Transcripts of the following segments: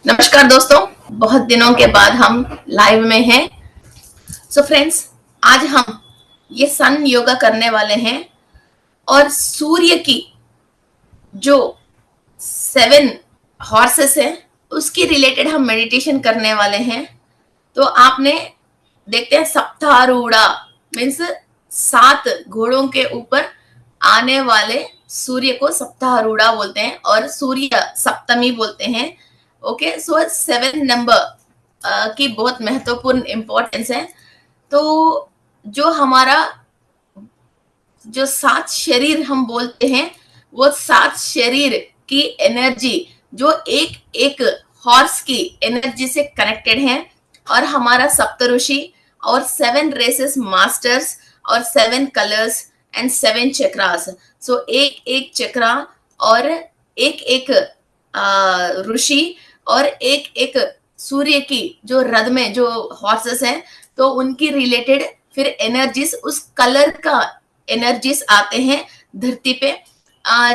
नमस्कार दोस्तों, बहुत दिनों के बाद हम लाइव में हैं। सो फ्रेंड्स, आज हम ये सन योगा करने वाले हैं और सूर्य की जो 7 हॉर्सेस है उसकी रिलेटेड हम मेडिटेशन करने वाले हैं। तो आपने देखते हैं सप्तारूढ़ा मीन्स 7 घोड़ों के ऊपर आने वाले सूर्य को सप्तारूढ़ा बोलते हैं और सूर्य सप्तमी बोलते हैं। ओके, सो 7 नंबर की बहुत महत्वपूर्ण इंपॉर्टेंस है। तो जो हमारा जो 7 शरीर हम बोलते हैं वो 7 शरीर की एनर्जी जो एक एक हॉर्स की एनर्जी से कनेक्टेड है और हमारा सप्तऋषि और 7 रेसेस मास्टर्स और 7 कलर्स एंड 7 चक्रास। सो एक एक चक्रा और एक एक ऋषि और एक एक सूर्य की जो रथ में जो हॉर्सेस हैं तो उनकी रिलेटेड फिर एनर्जीज उस कलर का एनर्जीज आते हैं धरती पे।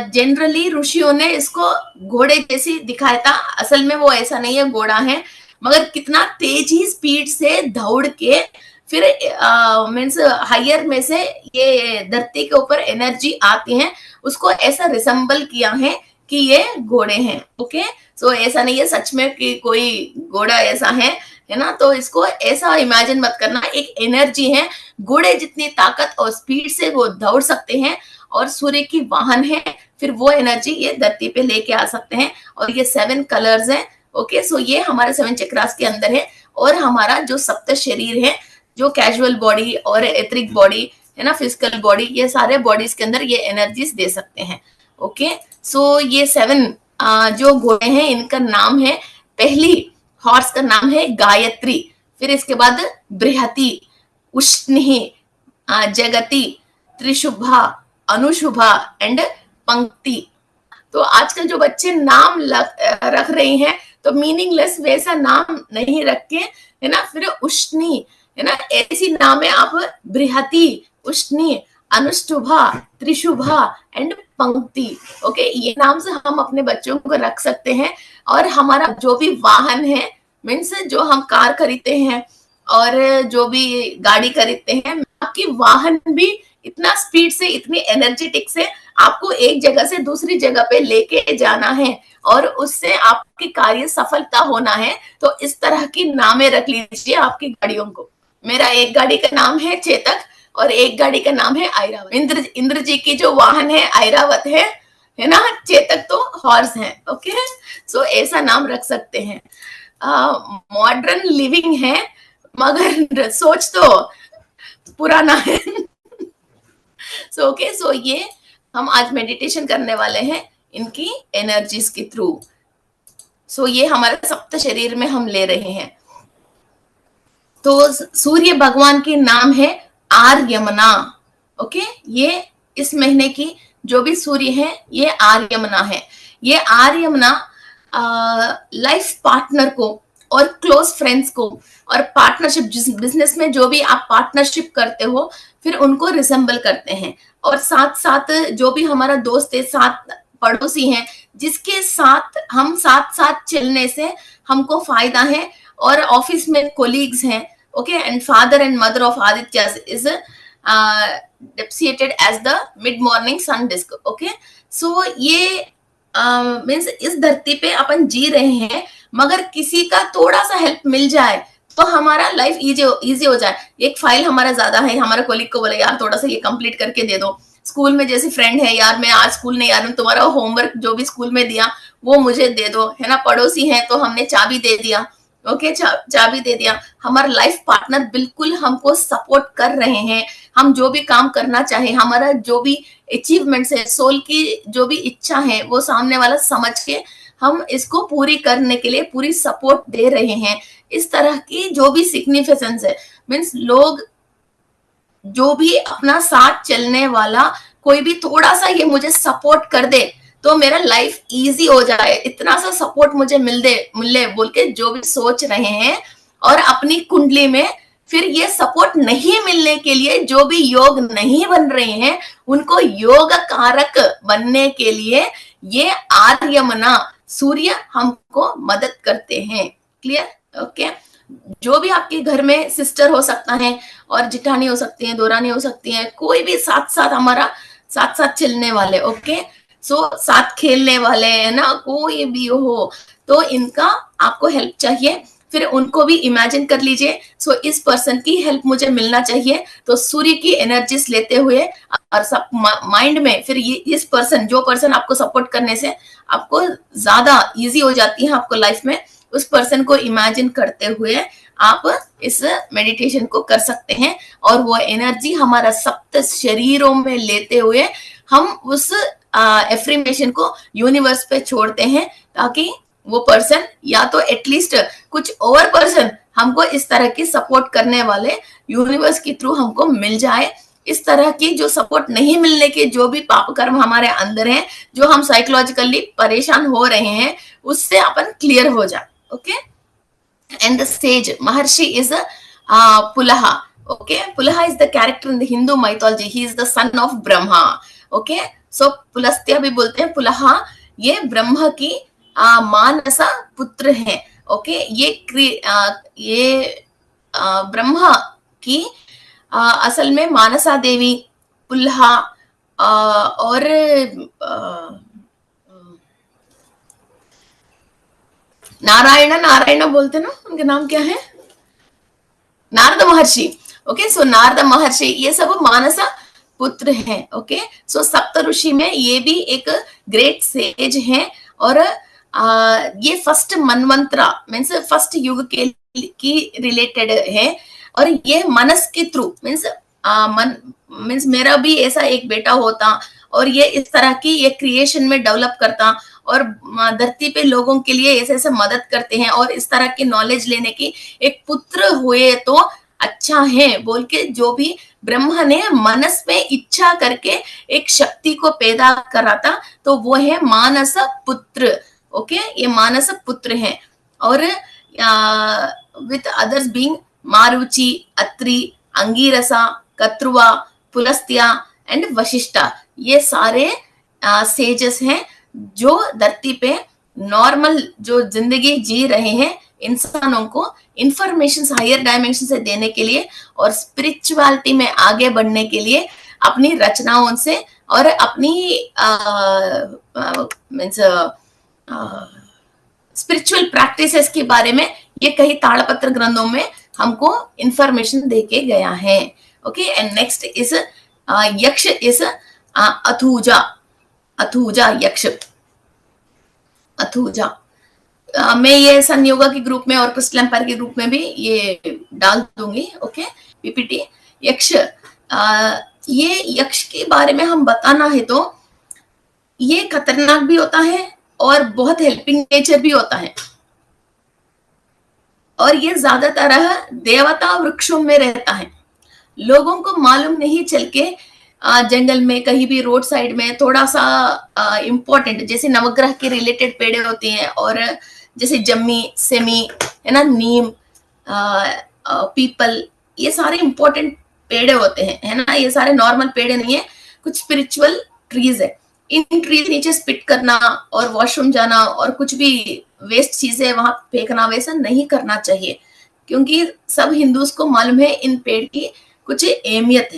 जनरली ऋषियों ने इसको घोड़े जैसी दिखाया था, असल में वो ऐसा नहीं है, घोड़ा है, मगर कितना तेजी स्पीड से दौड़ के फिर मीन्स हायर में से ये धरती के ऊपर एनर्जी आती है, उसको ऐसा रिसेंबल किया है कि ये घोड़े हैं। ओके, सो ऐसा नहीं है सच में कि कोई घोड़ा ऐसा है ना, तो इसको ऐसा इमेजिन मत करना, एक एनर्जी है, घोड़े जितनी ताकत और स्पीड से वो दौड़ सकते हैं और सूर्य की वाहन है, फिर वो एनर्जी ये धरती पे लेके आ सकते हैं। और ये 7 कलर्स हैं। ओके, सो ये हमारे 7 चक्रास के अंदर है और हमारा जो सप्त शरीर है, जो कैजुअल बॉडी और एथरिक बॉडी है ना, फिजिकल बॉडी, ये सारे बॉडीज के अंदर ये एनर्जीज दे सकते हैं। ओके, सो ये 7 जो घोड़े हैं इनका नाम है, पहली हॉर्स का नाम है गायत्री, फिर इसके बाद बृहति, उष्णी, जगति, त्रिशुभा, अनुशुभा एंड पंक्ति। तो आजकल जो बच्चे नाम रख रहे हैं तो मीनिंगलेस वैसा नाम नहीं रख के, है ना, फिर उष्णी, है ना, ऐसी नाम है आप बृहति, उष्णी, अनुष्टुभा, त्रिशुभा एंड पंक्ति। ओके, ये नाम से हम अपने बच्चों को रख सकते हैं। और हमारा जो भी वाहन है, मीन्स जो हम कार खरीदते हैं और जो भी गाड़ी खरीदते हैं, आपकी वाहन भी इतना स्पीड से, इतनी एनर्जेटिक से आपको एक जगह से दूसरी जगह पे लेके जाना है और उससे आपकी कार्य सफलता होना है। तो इस तरह की नामें रख लीजिए आपकी गाड़ियों को। मेरा एक गाड़ी का नाम है चेतक और एक गाड़ी का नाम है ऐरावत। इंद्र जी की जो वाहन है ऐरावत है ना, चेतक तो हॉर्स है। ओके, सो ऐसा नाम रख सकते हैं। मॉडर्न लिविंग है मगर सोच तो पुराना है। सो ओके, सो ये हम आज मेडिटेशन करने वाले हैं इनकी एनर्जीज के थ्रू। सो ये हमारे सप्त शरीर में हम ले रहे हैं। तो सूर्य भगवान के नाम है आर्यमना। ओके, ये इस महीने की जो भी सूर्य है ये आर्यमना है। ये आर्यमना लाइफ पार्टनर को और क्लोज फ्रेंड्स को और पार्टनरशिप, बिजनेस में जो भी आप पार्टनरशिप करते हो फिर उनको रिसेंबल करते हैं। और साथ साथ जो भी हमारा दोस्त है, साथ पड़ोसी हैं, जिसके साथ हम साथ साथ चलने से हमको फायदा है, और ऑफिस में कोलीग्स हैं। Okay, and father and mother of Aditya is depicted as the mid morning sun disk. Okay, so ये मीन्स इस धरती पे अपन जी रहे हैं, मगर किसी का थोड़ा सा हेल्प मिल जाए तो हमारा लाइफ इजी हो जाए। एक फाइल हमारा ज्यादा है, हमारा कोलिग को बोले यार थोड़ा सा ये कंप्लीट करके दे दो। स्कूल में जैसे फ्रेंड है, यार मैं आज स्कूल नहीं आ रहा हूँ, तुम्हारा होमवर्क जो भी स्कूल में दिया वो मुझे दे दो, है ना। पड़ोसी है तो हमने चाबी दे दिया। ओके, चाबी दे दिया। हमारा लाइफ पार्टनर बिल्कुल हमको सपोर्ट कर रहे हैं, हम जो भी काम करना चाहे, हमारा जो भी अचीवमेंट्स है, सोल की जो भी इच्छा है, वो सामने वाला समझ के हम इसको पूरी करने के लिए पूरी सपोर्ट दे रहे हैं। इस तरह की जो भी सिग्निफिकेंस है, मीन्स लोग जो भी अपना साथ चलने वाला कोई भी थोड़ा सा ये मुझे सपोर्ट कर दे तो मेरा लाइफ इजी हो जाए, इतना सा सपोर्ट मुझे मिले बोल के जो भी सोच रहे हैं, और अपनी कुंडली में फिर ये सपोर्ट नहीं मिलने के लिए जो भी योग नहीं बन रहे हैं उनको योग कारक बनने के लिए ये आर्यमना सूर्य हमको मदद करते हैं। क्लियर? ओके। जो भी आपके घर में सिस्टर हो सकता है और जिठानी हो सकती है, दोरानी हो सकती है, कोई भी साथ साथ हमारा साथ साथ चलने वाले, ओके, सो साथ खेलने वाले, है ना, कोई भी हो, तो इनका आपको हेल्प चाहिए। फिर उनको भी इमेजिन कर लीजिए, सो इस पर्सन की हेल्प मुझे मिलना चाहिए, तो सूर्य की एनर्जीज लेते हुए और सब माइंड में फिर ये इस पर्सन, जो पर्सन आपको सपोर्ट करने से आपको ज्यादा इजी हो जाती है आपको लाइफ में, उस पर्सन को इमेजिन करते हुए आप इस मेडिटेशन को कर सकते हैं। और वो एनर्जी हमारा सप्त शरीरों में लेते हुए हम उस एफ्रीमेशन को यूनिवर्स पे छोड़ते हैं, ताकि वो पर्सन या तो एटलीस्ट कुछ और पर्सन हमको इस तरह की सपोर्ट करने वाले यूनिवर्स के थ्रू हमको मिल जाए। इस तरह की जो सपोर्ट नहीं मिलने के जो भी पाप कर्म हमारे अंदर हैं, जो हम साइकोलॉजिकली परेशान हो रहे हैं, उससे अपन क्लियर हो जाए। Okay. And the sage Maharshi is a Pulaha. Okay, Pulaha is the character in the Hindu mythology. He is the son of Brahma. Okay, so Pulastya भी बोलते हैं पुलहा, ये ब्रह्मा की मानसा पुत्र है। ओके, ये ब्रह्मा की असल में मानसा देवी, पुलहा और नारायण बोलते ना, उनके नाम क्या है, नारद महर्षि। ओके, सो नारद महर्षि ये सब मानसा पुत्र हैं। ओके, सो सप्त ऋषि में ये भी एक ग्रेट सेज हैं, और ये फर्स्ट मनवंतरा मीन्स फर्स्ट युग के की रिलेटेड है। और ये मनस के थ्रू मीन्स मेरा भी ऐसा एक बेटा होता, और ये इस तरह की ये क्रिएशन में डेवलप करता, और धरती पे लोगों के लिए ऐसे ऐसे मदद करते हैं, और इस तरह की नॉलेज लेने की एक पुत्र हुए तो अच्छा है बोल के जो भी ब्रह्मा ने मनस में इच्छा करके एक शक्ति को पैदा करा था, तो वो है मानस पुत्र। ओके, ये मानस पुत्र है। और with others being Maruchi, Atri, Angirasa, कत्रुआ, पुलस्त्या एंड वशिष्ठा, ये सारे सेजेस हैं जो धरती पे नॉर्मल जो जिंदगी जी रहे हैं इंसानों को इंफॉर्मेशन हायर डायमेंशन से देने के लिए, और स्पिरिचुअलिटी में आगे बढ़ने के लिए अपनी रचनाओं से और अपनी मीन्स स्पिरिचुअल प्रैक्टिसेस के बारे में ये कई ताड़पत्र ग्रंथों में हमको इंफॉर्मेशन देके गया है। ओके, एंड नेक्स्ट इज यक्ष इज अथुजा। अथुजा यक्ष, अथुजा मैं ये सन योगा के ग्रुप में और क्रिस्टल एम्पायर के ग्रुप में भी ये डाल दूंगी। Okay, PPT. यक्ष, ये यक्ष के बारे में हम बताना है तो ये खतरनाक भी होता है और बहुत हेल्पिंग नेचर भी होता है, और ये ज्यादातर देवता वृक्षों में रहता है। लोगों को मालूम नहीं चल के जंगल में कहीं भी रोड साइड में थोड़ा सा इम्पोर्टेंट, जैसे नवग्रह के रिलेटेड पेड़ होते हैं, और जैसे जम्मी, सेमी, है ना, नीम, पीपल, ये सारे इम्पोर्टेंट पेड़ होते हैं, है ना। ये सारे नॉर्मल पेड़ नहीं है, कुछ स्पिरिचुअल ट्रीज है। इन ट्रीज नीचे स्पिट करना और वॉशरूम जाना और कुछ भी वेस्ट चीजें वहां फेंकना, वैसा नहीं करना चाहिए, क्योंकि सब हिंदूज को मालूम है इन पेड़ की कुछ अहमियत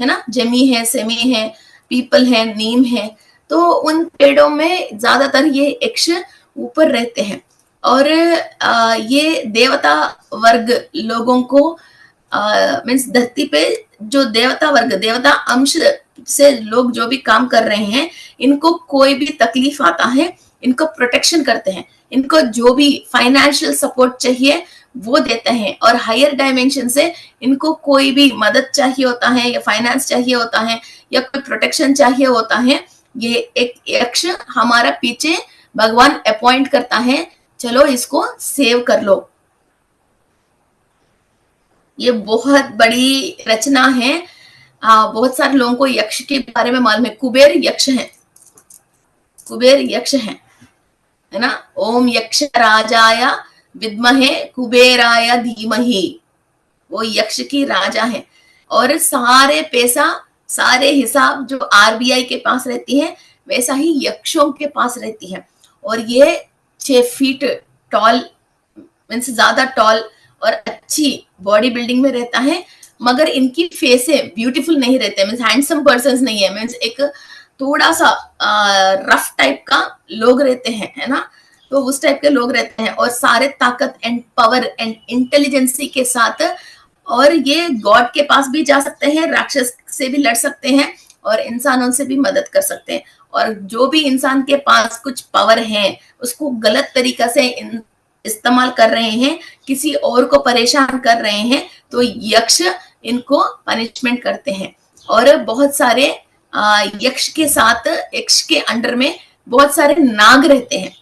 है ना। जमी है, सेमी है, पीपल है, नीम है, तो उन पेड़ों में ज्यादातर ये यक्ष ऊपर रहते हैं। और ये देवता वर्ग लोगों को मीन्स धरती पे जो देवता वर्ग, देवता अंश से लोग जो भी काम कर रहे हैं, इनको कोई भी तकलीफ आता है, इनको प्रोटेक्शन करते हैं, इनको जो भी फाइनेंशियल सपोर्ट चाहिए वो देते हैं, और हायर डायमेंशन से इनको कोई भी मदद चाहिए होता है, या फाइनेंस चाहिए होता है, या कोई प्रोटेक्शन चाहिए होता है, ये एक यक्ष हमारा पीछे भगवान अपॉइंट करता है, चलो इसको सेव कर लो। ये बहुत बड़ी रचना है। बहुत सारे लोगों को यक्ष के बारे में मालूम है। कुबेर यक्ष है, कुबेर यक्ष है ना। ओम यक्ष राजाय विद्महे कुबेराय धीमहि, वो यक्ष की राजा है। और सारे पैसा, सारे हिसाब जो आरबीआई के पास रहती है, वैसा ही यक्षों के पास रहती है। और ये 6 फीट टॉल, मीन्स ज्यादा टॉल और अच्छी बॉडी बिल्डिंग में रहता है, मगर इनकी फेसे ब्यूटीफुल नहीं रहते, मीन्स हैंडसम पर्सन नहीं है, मीन्स एक थोड़ा सा रफ टाइप का लोग रहते हैं, है ना, तो उस टाइप के लोग रहते हैं, और सारे ताकत एंड पावर एंड इंटेलिजेंसी के साथ, और ये गॉड के पास भी जा सकते हैं, राक्षस से भी लड़ सकते हैं, और इंसानों से भी मदद कर सकते हैं। और जो भी इंसान के पास कुछ पावर है उसको गलत तरीका से इस्तेमाल कर रहे हैं, किसी और को परेशान कर रहे हैं, तो यक्ष इनको पनिशमेंट करते हैं। और बहुत सारे यक्ष के साथ, यक्ष के अंडर में बहुत सारे नाग रहते हैं,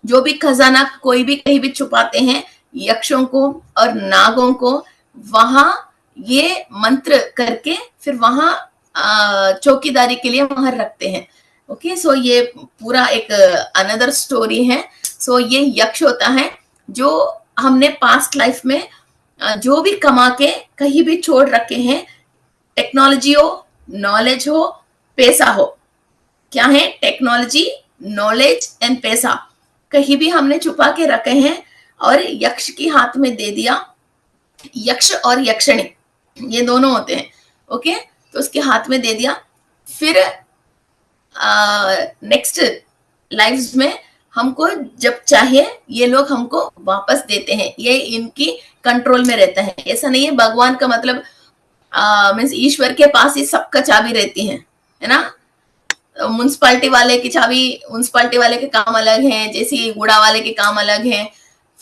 जो भी खजाना कोई भी कहीं भी छुपाते हैं, यक्षों को और नागों को वहां ये मंत्र करके फिर वहां चौकीदारी के लिए वहां रखते हैं। ओके, सो ये पूरा एक अनदर स्टोरी है। सो ये यक्ष होता है जो हमने पास्ट लाइफ में जो भी कमा के कहीं भी छोड़ रखे हैं, टेक्नोलॉजी हो, नॉलेज हो, पैसा हो, क्या है, टेक्नोलॉजी, नॉलेज एंड पैसा कहीं भी हमने छुपा के रखे हैं और यक्ष के हाथ में दे दिया। यक्ष और यक्षिणी ये दोनों होते हैं, ओके, तो उसके हाथ में दे दिया, फिर नेक्स्ट लाइफ्स में हमको जब चाहे ये लोग हमको वापस देते हैं, ये इनकी कंट्रोल में रहता है। ऐसा नहीं है भगवान का मतलब मीन्स ईश्वर के पास ही सबका चाबी रहती है ना। म्युनिसिपालिटी वाले की चाबी, म्युनिसिपालिटी वाले के काम अलग हैं, जैसे गुड़ा वाले के काम अलग हैं,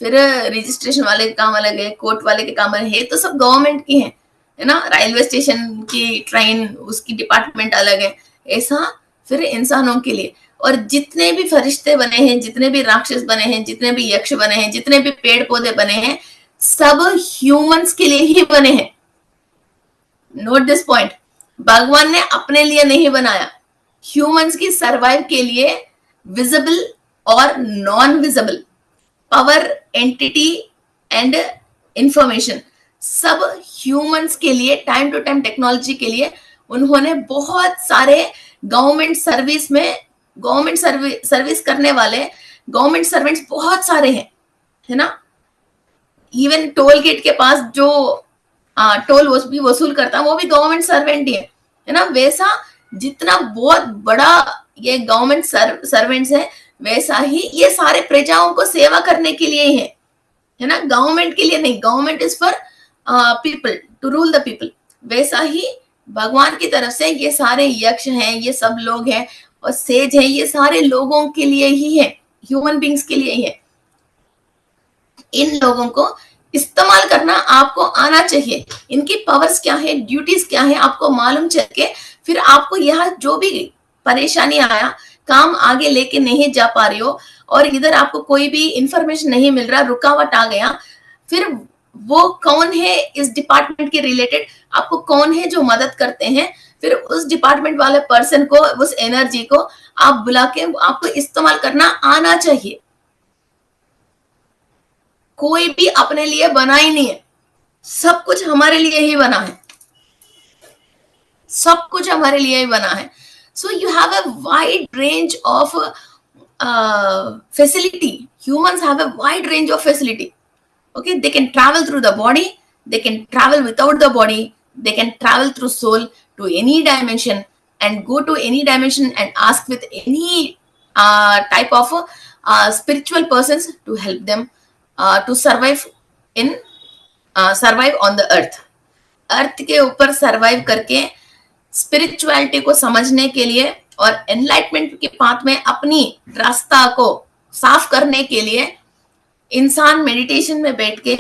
फिर रजिस्ट्रेशन वाले के काम अलग है, कोर्ट वाले के काम अलग है, तो सब गवर्नमेंट की है ना। रेलवे स्टेशन की ट्रेन उसकी डिपार्टमेंट अलग है, ऐसा फिर इंसानों के लिए। और जितने भी फरिश्ते बने हैं, जितने भी राक्षस बने हैं, जितने भी यक्ष बने हैं, जितने भी पेड़ पौधे बने हैं, सब ह्यूमंस के लिए ही बने हैं। नोट दिस पॉइंट, भगवान ने अपने लिए नहीं बनाया, ह्यूमंस की सर्वाइव के लिए विजिबल और non visible power, entity and information सब ह्यूमंस के लिए, टाइम टू टाइम टेक्नोलॉजी के लिए उन्होंने बहुत सारे गवर्नमेंट सर्विस में, गवर्नमेंट सर्विस करने वाले गवर्नमेंट सर्वेंट्स बहुत सारे हैं, है ना। इवन टोल गेट के पास जो टोल भी वसूल करता है वो भी गवर्नमेंट सर्वेंट ही है ना। वैसा जितना बहुत बड़ा ये गवर्नमेंट सर्वेंट्स है, वैसा ही ये सारे प्रजाओं को सेवा करने के लिए ही है ना, गवर्नमेंट के लिए नहीं। Government is for people, to rule the people. वैसा ही भगवान की तरफ से ये सारे यक्ष हैं, ये सब लोग हैं, और सेज है, ये सारे लोगों के लिए ही है, ह्यूमन बींग्स के लिए ही है। इन लोगों को इस्तेमाल करना आपको आना चाहिए। इनकी पावर्स क्या है, ड्यूटीज क्या है, आपको मालूम चल के फिर आपको यह जो भी परेशानी आया, काम आगे लेके नहीं जा पा रही हो, और इधर आपको कोई भी इंफॉर्मेशन नहीं मिल रहा, रुकावट आ गया, फिर वो कौन है इस डिपार्टमेंट के रिलेटेड, आपको कौन है जो मदद करते हैं, फिर उस डिपार्टमेंट वाले पर्सन को, उस एनर्जी को आप बुला के आपको इस्तेमाल करना आना चाहिए। कोई भी अपने लिए बना ही नहीं है, सब कुछ हमारे लिए ही बना है, सब कुछ हमारे लिए ही बना है। So you have a wide range of facility. Humans have a wide range of facility. Okay, they can travel through the body, they can travel without the body, they can travel through soul to any dimension and go to any dimension and ask with any type of spiritual persons to help them to survive in survive on the earth. अर्थ के ऊपर survive करके spirituality को समझने के लिए और enlightenment के path में अपनी रास्ता को साफ करने के लिए इंसान मेडिटेशन में बैठ के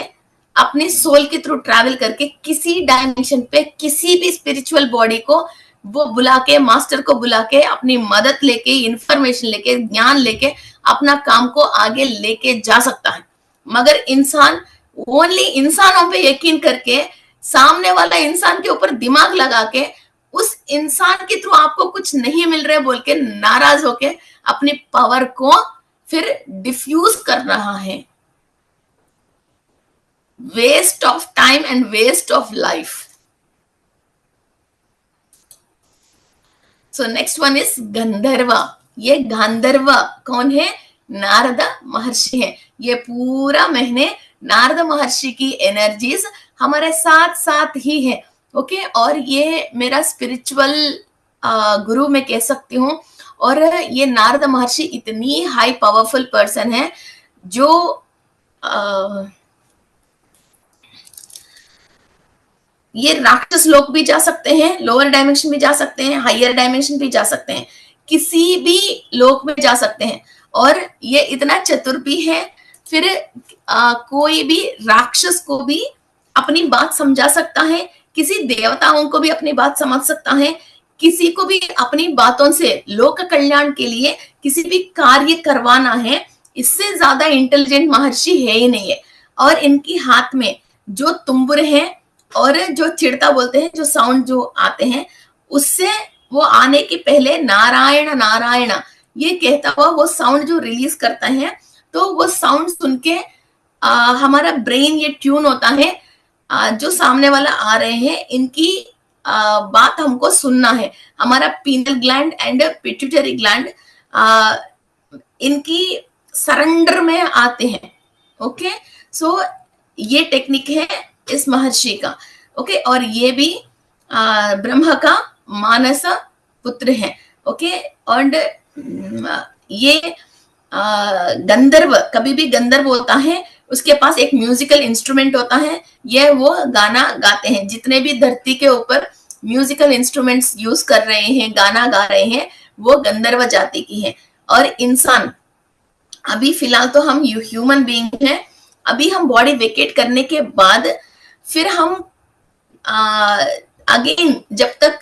अपनी सोल के थ्रू ट्रैवल करके किसी डायमेंशन पे किसी भी स्पिरिचुअल बॉडी को वो बुला के, मास्टर को बुला के, अपनी मदद लेके, इंफॉर्मेशन लेके, ज्ञान लेके अपना काम को आगे लेके जा सकता है। मगर इंसान ओनली इंसानों पे यकीन करके, सामने वाला इंसान के ऊपर दिमाग लगा के, उस इंसान के थ्रू आपको कुछ नहीं मिल रहा है बोल के नाराज होके अपनी पावर को फिर डिफ्यूज कर रहा है। Waste of time and waste of life. So next one is Gandharva. ये गांधर्व कौन है? नारद महर्षि हैं। ये पूरा महीने नारद महर्षि की एनर्जीज हमारे साथ साथ ही है। ओके, और ये मेरा स्पिरिचुअल गुरु मैं कह सकती हूँ। और ये नारद महर्षि इतनी हाई पावरफुल पर्सन है जो ये राक्षस लोक भी जा सकते हैं, लोअर डायमेंशन भी जा सकते हैं, हायर डायमेंशन भी जा सकते हैं, किसी भी लोक में जा सकते हैं। और ये इतना चतुर भी है, फिर कोई भी राक्षस को भी अपनी बात समझा सकता है, किसी देवताओं को भी अपनी बात समझ सकता है, किसी को भी अपनी बातों से लोक कल्याण के लिए किसी भी कार्य करवाना है, इससे ज्यादा इंटेलिजेंट महर्षि है ही नहीं है। और इनकी हाथ में जो तुम्बुर है और जो चिड़ता बोलते हैं, जो साउंड जो आते हैं, उससे वो आने के पहले नारायण नारायण ये कहता हुआ वो साउंड जो रिलीज करता है, तो वो साउंड सुन के हमारा ब्रेन ये ट्यून होता है, जो सामने वाला आ रहे हैं इनकी बात हमको सुनना है। हमारा penal gland and pituitary gland इनकी सरेंडर में आते हैं। ओके, सो ये टेक्निक है इस महर्षि का। ओके, और ये भी ब्रह्मा का मानस पुत्र है। ओके, और ये गंधर्व, कभी भी गंधर्व होता है उसके पास एक म्यूजिकल इंस्ट्रूमेंट होता है, ये वो गाना गाते हैं। जितने भी धरती के ऊपर म्यूजिकल इंस्ट्रूमेंट्स यूज कर रहे हैं, गाना गा रहे हैं, वो गंधर्व जाति की है। और इंसान, अभी फिलहाल तो हम ह्यूमन बीइंग हैं, अभी हम बॉडी वेकेट करने के बाद फिर हम अगेन जब तक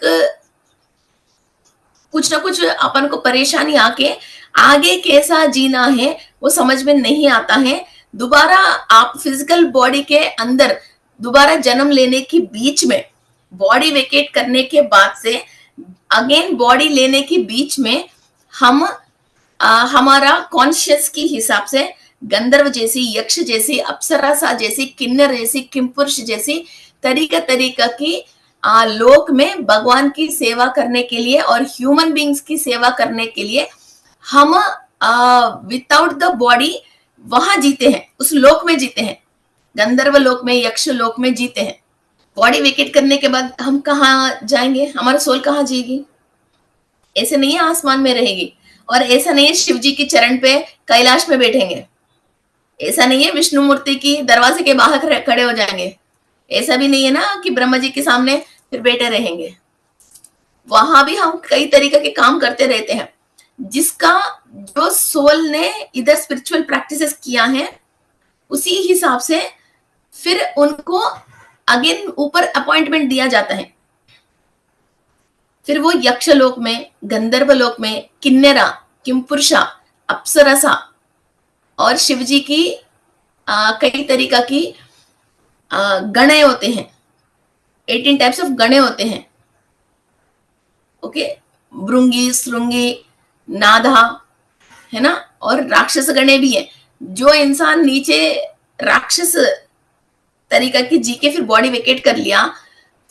कुछ ना कुछ अपन को परेशानी आके आगे कैसा जीना है वो समझ में नहीं आता है। दोबारा आप फिजिकल बॉडी के अंदर दोबारा जन्म लेने के बीच में, बॉडी वेकेट करने के बाद से अगेन बॉडी लेने के बीच में हम हमारा कॉन्शियस के हिसाब से गंधर्व जैसी, यक्ष जैसी, अप्सरासा जैसी, किन्नर जैसी, किमपुरुष जैसी तरीका की लोक में भगवान की सेवा करने के लिए और ह्यूमन बींग्स की सेवा करने के लिए हम विदाउट द बॉडी वहां जीते हैं, उस लोक में जीते हैं, गंधर्व लोक में, यक्ष लोक में जीते हैं। बॉडी वेकेट करने के बाद हम कहाँ जाएंगे, हमारा सोल कहाँ जाएगी? ऐसे नहीं है आसमान में रहेगी, और ऐसा नहीं है शिव जी के चरण पे कैलाश में बैठेंगे, ऐसा नहीं है विष्णु मूर्ति की दरवाजे के बाहर खड़े हो जाएंगे, ऐसा भी नहीं है ना कि ब्रह्मा जी के सामने फिर बैठे रहेंगे। वहां भी हम कई तरीके के काम करते रहते हैं। जिसका जो सोल ने इधर स्पिरिचुअल प्रैक्टिसेस किया है उसी हिसाब से फिर उनको अगेन ऊपर अपॉइंटमेंट दिया जाता है। फिर वो यक्ष लोक में, गंधर्व लोक में, किन्नरा, किमपुरुषा, अप्सरसा और शिवजी की कई तरीका की गणे होते हैं, 18 टाइप्स ऑफ गणे होते हैं। ओके, भृंगी, श्रृंगी, नाधा, है ना, और राक्षस गणे भी है। जो इंसान नीचे राक्षस तरीका की जी के फिर बॉडी वेकेट कर लिया,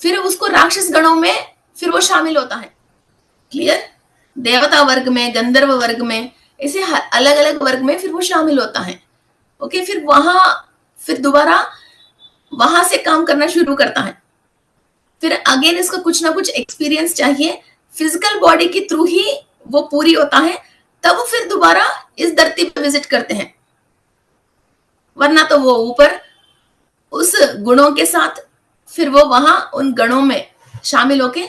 फिर उसको राक्षस गणों में फिर वो शामिल होता है। क्लियर? देवता वर्ग में, गंधर्व वर्ग में, ऐसे अलग अलग वर्ग में फिर वो शामिल होता है। ओके, फिर वहां फिर दोबारा वहां से काम करना शुरू करता है। फिर अगेन इसका कुछ ना कुछ एक्सपीरियंस चाहिए, फिजिकल बॉडी के थ्रू ही वो पूरी होता है, तब फिर दोबारा इस धरती पर विजिट करते हैं। वरना तो वो ऊपर उस गुणों के साथ फिर वो वहां उन गणों में शामिल होके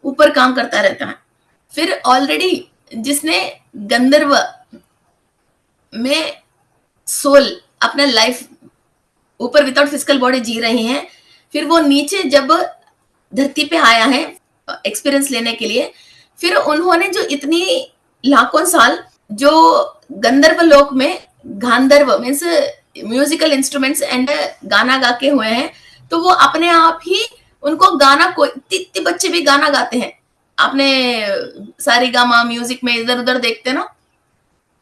ऊपर काम करता रहता है। फिर ऑलरेडी जिसने गंधर्व में सोल अपना लाइफ ऊपर विदाउट फिजिकल बॉडी जी रहे हैं, फिर वो नीचे जब धरती पे आया है एक्सपीरियंस लेने के लिए, फिर उन्होंने जो इतनी लाखों साल जो गंधर्व लोक में गांधर्व मीन्स म्यूजिकल इंस्ट्रूमेंट्स एंड गाना गा के हुए हैं, तो वो अपने आप ही उनको गाना, कोई इतने बच्चे भी गाना गाते हैं, आपने सारेगामा म्यूजिक में इधर उधर देखते ना,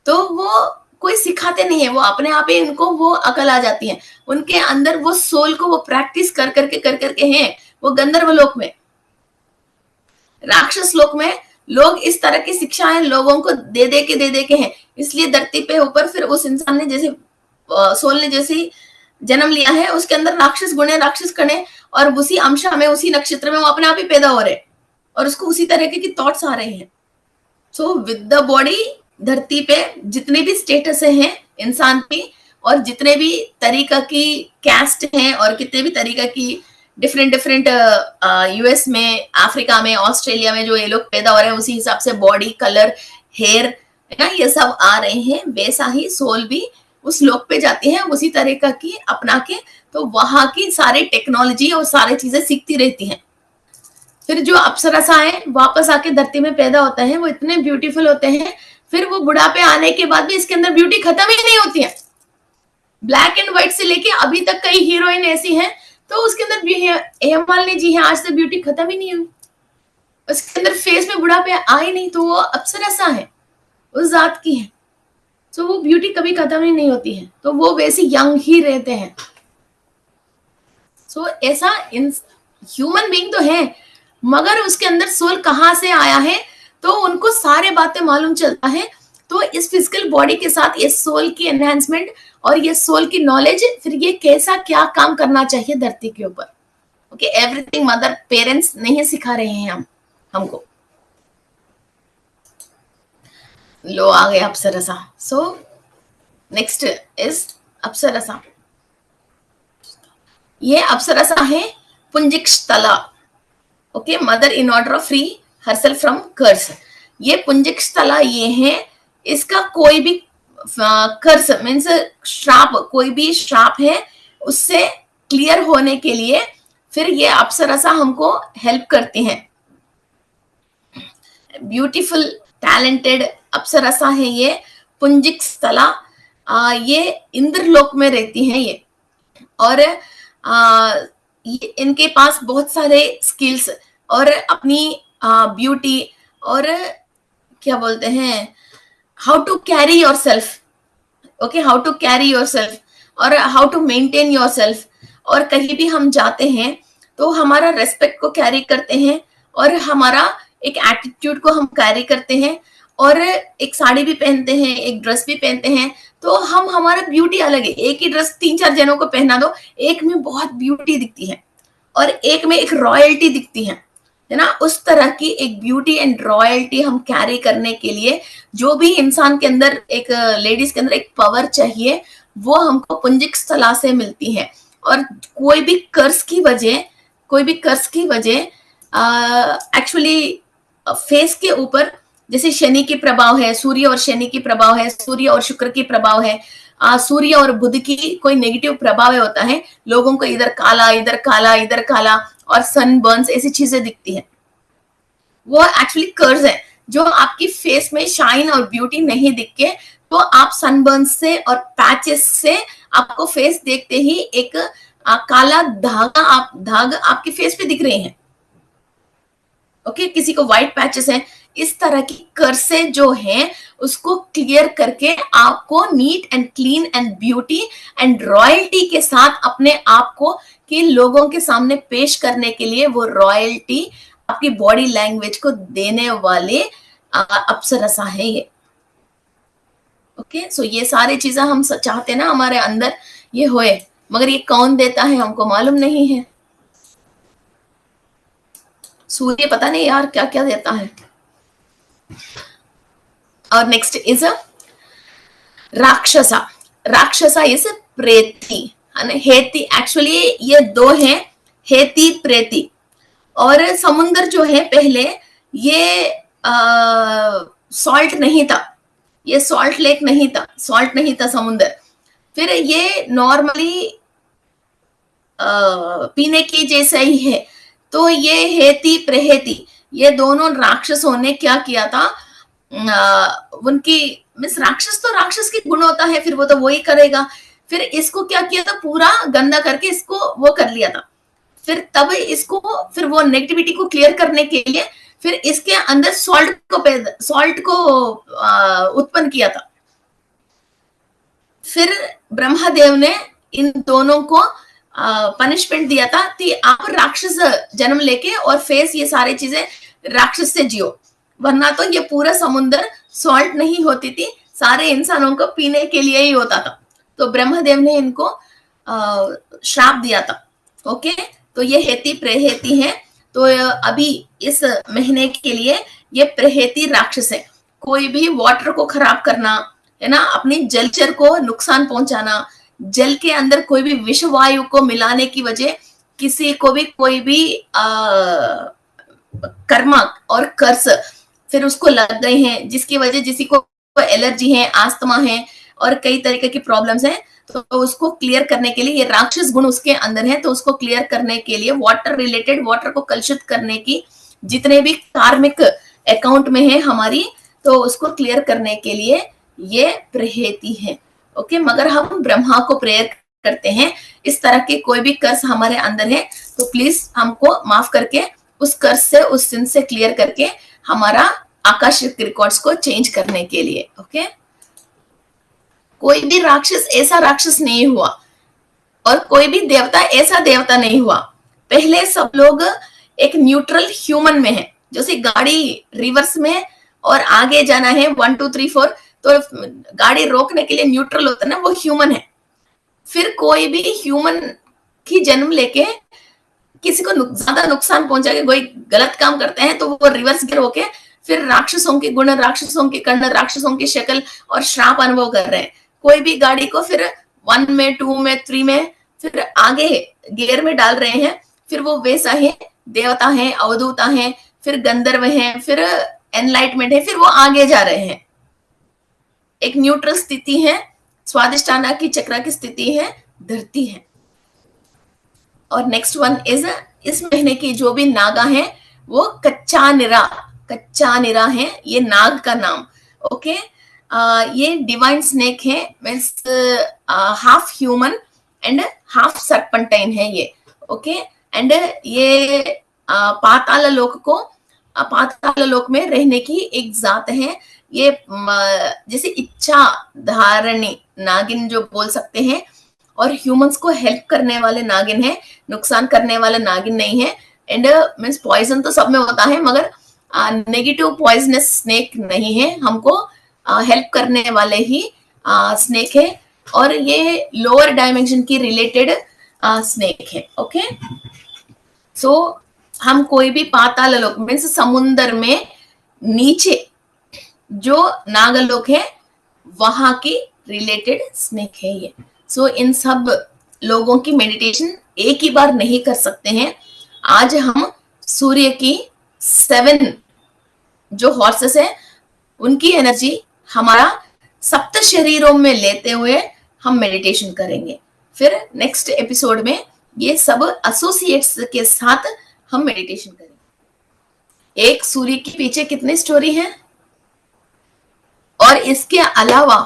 तो वो कोई सिखाते नहीं है, वो अपने आप ही उनको वो अकल आ जाती है, उनके अंदर वो सोल को वो प्रैक्टिस कर करके हैं। वो गंधर्व लोक में, राक्षस लोक में लोग इस तरह की शिक्षाएं लोगों को दे दे के हैं, इसलिए धरती पे ऊपर फिर उस इंसान ने जैसे सोल ने जैसे जन्म लिया है, उसके अंदर राक्षस गुण है, राक्षस कण है, और उसी अंशा में, उसी नक्षत्र में वो अपने आप ही पैदा हो रहे हैं और उसको उसी तरीके की थॉट्स आ रहे हैं। सो विद द बॉडी धरती पे जितने भी स्टेटस हैं इंसान की, और जितने भी तरीका की कैस्ट हैं, और कितने भी तरीका की डिफरेंट डिफरेंट यूएस में, अफ्रीका में, ऑस्ट्रेलिया में जो ये लोग पैदा हो रहे हैं, उसी हिसाब से बॉडी कलर, हेयर है ना, ये सब आ रहे हैं। वैसा ही सोल भी उस लोक पे जाती है उसी तरीका की अपना के, तो वहां की सारी टेक्नोलॉजी और सारी चीजें सीखती रहती हैं। फिर जो अप्सरसाएं वापस आके धरती में पैदा होते हैं, वो इतने ब्यूटीफुल होते हैं, फिर वो बुढ़ापे आने के बाद भी इसके अंदर ब्यूटी खत्म ही नहीं होती है। ब्लैक एंड व्हाइट से लेके अभी तक कई हीरोइन ऐसी हैं, तो उसके अंदर हेमा मालिनी जी है, आज तक ब्यूटी खत्म ही नहीं हुई, उसके अंदर फेस में बुढ़ापे आए नहीं, तो वो अप्सरसा है, उस जात की है, तो वो ब्यूटी कभी खत्म ही नहीं होती है, तो वो वैसे यंग ही रहते हैं। सो ऐसा ह्यूमन बीइंग तो है, मगर उसके अंदर सोल कहाँ से आया है, तो उनको सारे बातें मालूम चलता है। तो इस फिजिकल बॉडी के साथ ये सोल की एनहांसमेंट और ये सोल की नॉलेज, फिर ये कैसा क्या काम करना चाहिए धरती के ऊपर। ओके, एवरीथिंग मदर पेरेंट्स नहीं सिखा रहे हैं हमको। लो आ गया अप्सरसा। So next is अप्सरसा। ये अप्सरसा है Punjikasthala. Okay, mother in order of free herself from curse. ये पुंजिकस्थला ये है, इसका कोई भी कर्स मीन्स श्राप, कोई भी श्राप है उससे क्लियर होने के लिए फिर ये अप्सरसा हमको हेल्प करती हैं। ब्यूटीफुल टैलेंटेड अप्सरसा है ये पुंजिकस्थला। ये इंद्रलोक में रहती हैं ये, और इनके पास बहुत सारे स्किल्स और अपनी ब्यूटी और क्या बोलते हैं, how to carry yourself. Okay, how to carry yourself और how to maintain yourself. और कहीं भी हम जाते हैं तो हमारा रेस्पेक्ट को कैरी करते हैं, और हमारा एक एटीट्यूड को हम कैरी करते हैं, और एक साड़ी भी पहनते हैं, एक ड्रेस भी पहनते हैं, तो हम हमारा ब्यूटी अलग है। एक ही ड्रेस 3-4 जनों को पहना दो, एक में बहुत ब्यूटी दिखती है और एक में एक रॉयल्टी दिखती है ना। उस तरह की एक ब्यूटी एंड रॉयल्टी हम कैरी करने के लिए जो भी इंसान के अंदर, एक लेडीज के अंदर एक पावर चाहिए, वो हमको पुंजिकस्थला से मिलती है। और कोई भी कर्स की वजह एक्चुअली फेस के ऊपर, जैसे शनि की प्रभाव है, सूर्य और शनि की प्रभाव है, सूर्य और शुक्र की प्रभाव है, सूर्य और बुध की कोई नेगेटिव प्रभाव होता है, लोगों को इधर काला, इधर काला, इधर काला, और सनबर्न्स, ऐसी चीजें दिखती हैं। वो एक्चुअली कर्स है जो आपकी फेस में शाइन और ब्यूटी नहीं दिख के, तो आप सनबर्न्स से और पैचेस से आपको फेस देखते ही एक काला धागा आपके फेस पे दिख रहे हैं। ओके, किसी को व्हाइट पैचेस हैं, इस तरह की कर्से जो हैं उसको क्लियर करके आपको neat and clean and beauty and royalty के साथ अपने आप को कि लोगों के सामने पेश करने के लिए, वो रॉयल्टी आपकी बॉडी लैंग्वेज को देने वाले अप्सरसा है ये। ओके, सो ये सारी चीजें हम चाहते हैं ना हमारे अंदर ये होए, मगर ये कौन देता है हमको मालूम नहीं है। सूर्य पता नहीं यार क्या क्या देता है। और next is rakshasa. Rakshasa is Preti, Heti. Actually ये दो हैं, हेती प्रेती। और समुद्र जो है पहले ये सॉल्ट नहीं था, ये सॉल्ट लेक नहीं था, सॉल्ट नहीं था समुद्र। फिर ये नॉर्मली पीने की जैसा ही है। तो ये हेती प्रहेती, ये दोनों राक्षसों ने क्या किया था, उनकी मिस राक्षस तो राक्षस की गुण होता है, फिर वो तो वही करेगा। फिर इसको क्या किया था, पूरा गंदा करके इसको वो कर लिया था। फिर तब इसको, फिर वो नेगेटिविटी को क्लियर करने के लिए फिर इसके अंदर सॉल्ट को उत्पन्न किया था। फिर ब्रह्मदेव ने इन दोनों को पनिशमेंट दिया था कि आप राक्षस जन्म लेके और फेस ये सारी चीजें राक्षस से जियो। वरना तो ये पूरा समुद्र सॉल्ट नहीं होती थी, सारे इंसानों को पीने के लिए ही होता था। तो ब्रह्मदेव ने इनको श्राप दिया था। ओके, तो ये हेती प्रेहेती है। तो अभी इस महीने के लिए ये प्रेहेती राक्षस है। कोई भी वाटर को खराब करना है ना, अपनी जलचर को नुकसान पहुंचाना, जल के अंदर कोई भी विष वायु को मिलाने की वजह किसी को भी कोई भी कर्मा और कर्स फिर उसको लग गए हैं, जिसकी वजह किसी को एलर्जी है, आस्थमा है और कई तरीके की प्रॉब्लम्स हैं, तो उसको क्लियर करने के लिए, ये राक्षस गुण उसके अंदर है, तो उसको क्लियर करने के लिए वाटर रिलेटेड, वाटर को कलुषित करने की जितने भी कार्मिक अकाउंट में है हमारी, तो उसको क्लियर करने के लिए ये प्रेहेती है। ओके, मगर हम ब्रह्मा को प्रेयर करते हैं, इस तरह के कोई भी कर्स हमारे अंदर है तो प्लीज हमको माफ करके उस कर्स से, उस सिन से क्लियर करके हमारा आकाशिक रिकॉर्ड्स को चेंज करने के लिए। ओके, कोई भी राक्षस ऐसा राक्षस नहीं हुआ और कोई भी देवता ऐसा देवता नहीं हुआ। पहले सब लोग एक न्यूट्रल ह्यूमन में है, जैसे गाड़ी रिवर्स में और आगे जाना है 1 2 3 4, तो गाड़ी रोकने के लिए न्यूट्रल होता है ना, वो ह्यूमन है। फिर कोई भी ह्यूमन की जन्म लेके किसी को ज्यादा नुकसान पहुंचा के कोई गलत काम करते हैं तो वो रिवर्स गियर होके फिर राक्षसों के गुण, राक्षसों के कर्ण, राक्षसों की शक्ल और श्राप अनुभव कर रहे हैं। कोई भी गाड़ी को फिर 1 में 2 में 3 में फिर आगे गियर में डाल रहे हैं, फिर वो वैसा है, देवता है, अवधूता है, फिर गंधर्व है, फिर एनलाइटमेंट है, फिर वो आगे जा रहे हैं। एक न्यूट्रल स्थिति है, स्वादिष्टाना की चक्र की स्थिति है, धरती है। और नेक्स्ट वन इज, इस महीने की जो भी नागा है वो कच्चा निरा है, ये नाग का नाम। ओके, ये डिवाइन स्नेक है, means half human and half serpentine है ये। ओके, एंड ये पाताल लोक में रहने की एक जात है। ये जैसे इच्छा धारणी नागिन जो बोल सकते हैं, और ह्यूमंस को हेल्प करने वाले नागिन है, नुकसान करने वाले नागिन नहीं है। एंड मीन्स पॉइजन तो सब में होता है, मगर नेगेटिव पॉइजनस स्नेक नहीं है, हमको हेल्प करने वाले ही स्नेक है, और ये लोअर डायमेंशन की रिलेटेड स्नेक है। ओके, सो हम कोई भी पाताल लोक मीन्स समुन्द्र में नीचे जो नागलोक है वहां की रिलेटेड स्नेक है ये। सो इन सब लोगों की मेडिटेशन एक ही बार नहीं कर सकते हैं। आज हम सूर्य की 7 जो हॉर्सेस है उनकी एनर्जी हमारा सप्त शरीरों में लेते हुए हम मेडिटेशन करेंगे। फिर नेक्स्ट एपिसोड में ये सब एसोसिएट्स के साथ हम मेडिटेशन करेंगे। एक सूर्य के पीछे कितनी स्टोरी है, और इसके अलावा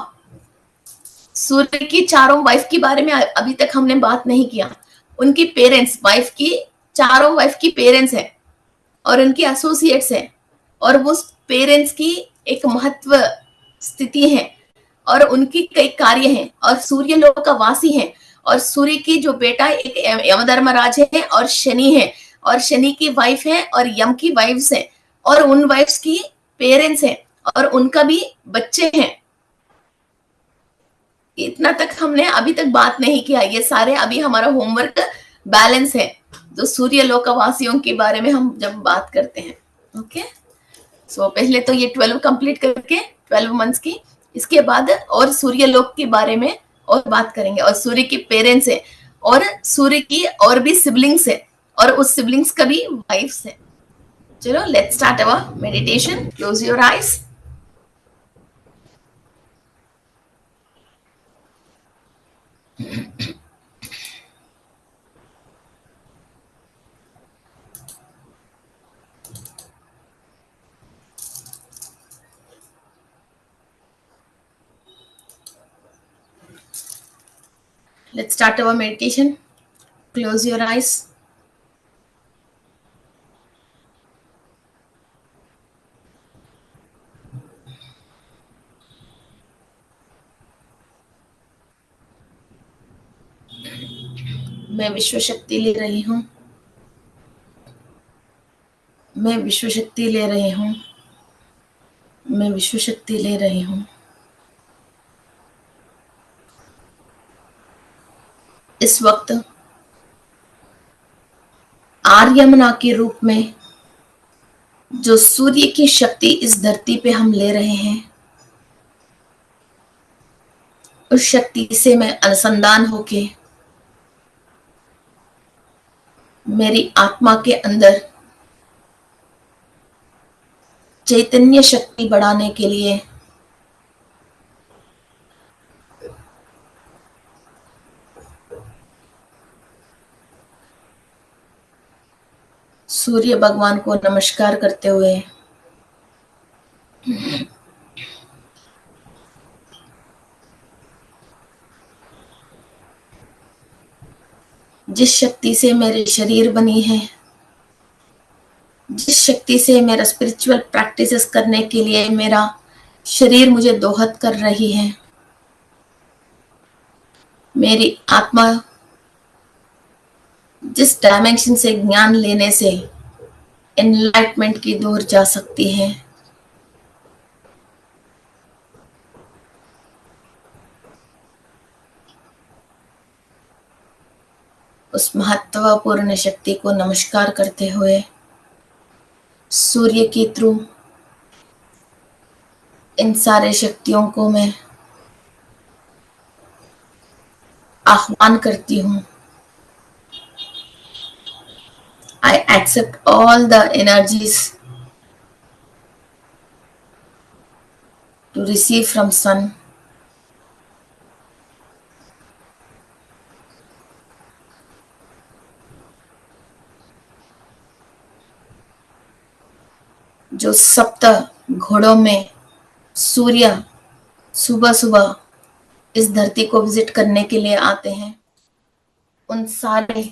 सूर्य की चारों वाइफ के बारे में अभी तक हमने बात नहीं किया। उनकी पेरेंट्स, वाइफ की चारों वाइफ की पेरेंट्स है और उनकी एसोसिएट्स है, और वो पेरेंट्स की एक महत्व स्थिति है और उनकी कई कार्य हैं, और सूर्य लोक का वासी है, और सूर्य की जो बेटा एक यमधर्मराज है और शनि है, और शनि की वाइफ है और यम की वाइफ्स है, और उन वाइफ्स की पेरेंट्स है और उनका भी बच्चे हैं। इतना तक हमने अभी तक बात नहीं किया। ये सारे अभी हमारा होमवर्क बैलेंस है जो सूर्य लोकवासियों के बारे में हम जब बात करते हैं। ओके, सो पहले तो ये 12 कंप्लीट करके 12 मंथ्स की, इसके बाद और सूर्य लोक के बारे में और बात करेंगे, और सूर्य की पेरेंट्स है और सूर्य की और भी सिबलिंग्स है और उस सिबलिंग्स का भी वाइफ्स है। चलो, let's start our meditation. Close your eyes. Let's start our meditation. Close your eyes. मैं विश्व शक्ति ले रही हूं। मैं विश्व शक्ति ले रही हूं। मैं विश्व शक्ति ले रही हूं। इस वक्त आर्यमना के रूप में जो सूर्य की शक्ति इस धरती पे हम ले रहे हैं, उस शक्ति से मैं अनुसंधान होके मेरी आत्मा के अंदर चैतन्य शक्ति बढ़ाने के लिए सूर्य भगवान को नमस्कार करते हुए जिस शक्ति से मेरे शरीर बनी है, जिस शक्ति से मेरा स्पिरिचुअल प्रैक्टिसेस करने के लिए मेरा शरीर मुझे दोहत कर रही है, मेरी आत्मा जिस डायमेंशन से ज्ञान लेने से एनलाइटमेंट की दूर जा सकती है, उस महत्वपूर्ण शक्ति को नमस्कार करते हुए सूर्य के थ्रू इन सारे शक्तियों को मैं आह्वान करती हूँ। I accept all the energies to receive from sun. जो सप्त घोड़ों में सूर्य सुबह सुबह इस धरती को विजिट करने के लिए आते हैं, उन सारे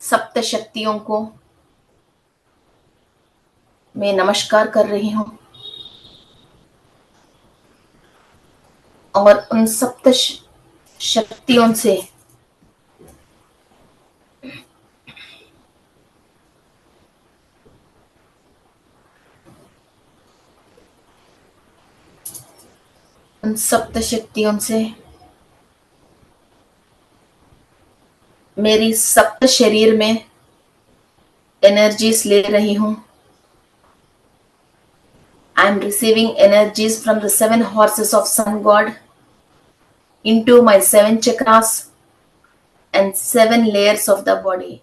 सप्त शक्तियों को मैं नमस्कार कर रही हूँ और उन सप्त शक्तियों से उन सप्त शक्तियों से मेरी सप्त शरीर में एनर्जीज ले रही हूँ। I am receiving energies from the 7 horses of sun god into my 7 chakras and 7 layers of the body.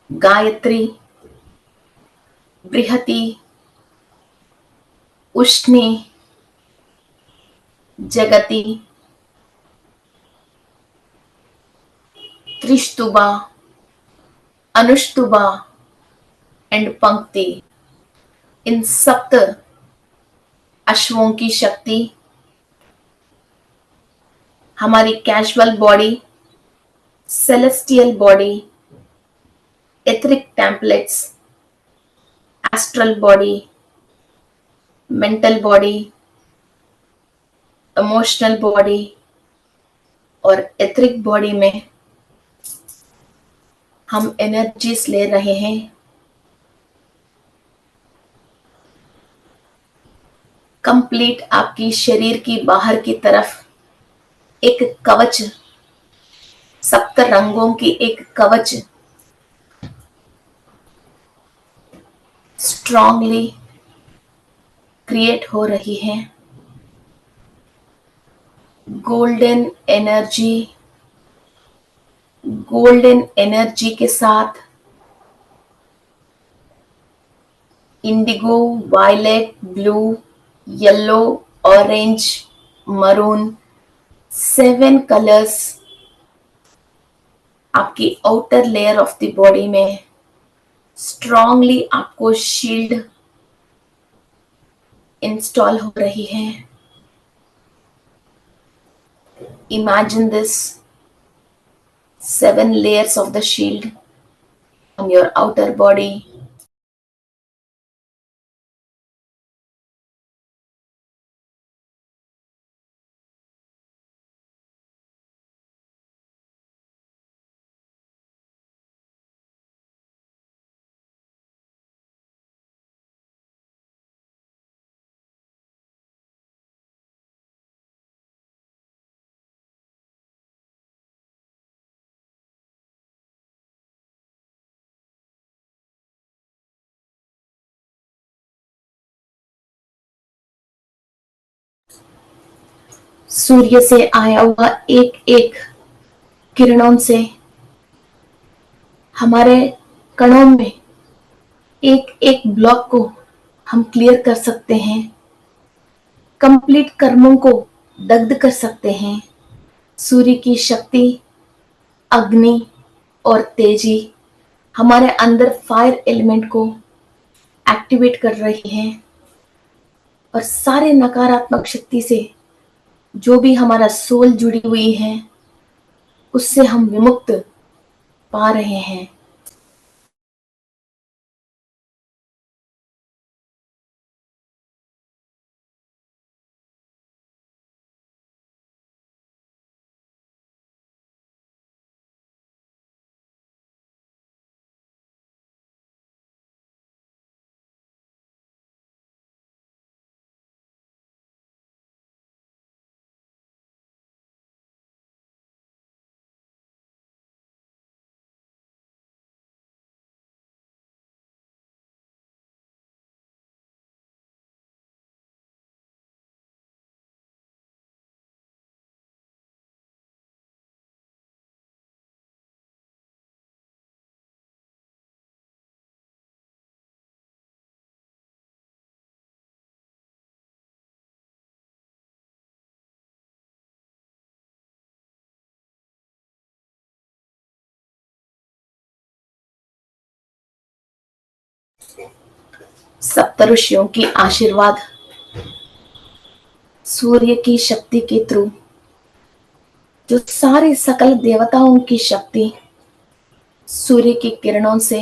Gayatri, बृहति, उष्णी, जगति, त्रिस्तुबा, अनुष्तुबा एंड पंक्ति, इन सप्त अश्वों की शक्ति हमारी casual body, celestial body, etheric templates, astral body, mental body, emotional body और etheric body में हम energies ले रहे हैं। कंप्लीट आपकी शरीर की बाहर की तरफ एक कवच, सप्त रंगों की एक कवच स्ट्रांगली क्रिएट हो रही है। गोल्डन एनर्जी के साथ indigo, violet, blue, yellow, orange, maroon, 7 colours आपकी outer layer of the body में स्ट्रांगली आपको शील्ड इंस्टॉल हो रही है। Imagine this 7 layers of the shield on your outer body. सूर्य से आया हुआ एक एक किरणों से हमारे कणों में एक एक ब्लॉक को हम क्लियर कर सकते हैं, कंप्लीट कर्मों को दग्ध कर सकते हैं। सूर्य की शक्ति, अग्नि और तेजी हमारे अंदर फायर एलिमेंट को एक्टिवेट कर रही है और सारे नकारात्मक शक्ति से जो भी हमारा सोल जुड़ी हुई है उससे हम विमुक्त पा रहे हैं। सप्तऋषियों की आशीर्वाद, सूर्य की शक्ति के थ्रू जो सारे सकल देवताओं की शक्ति सूर्य की किरणों से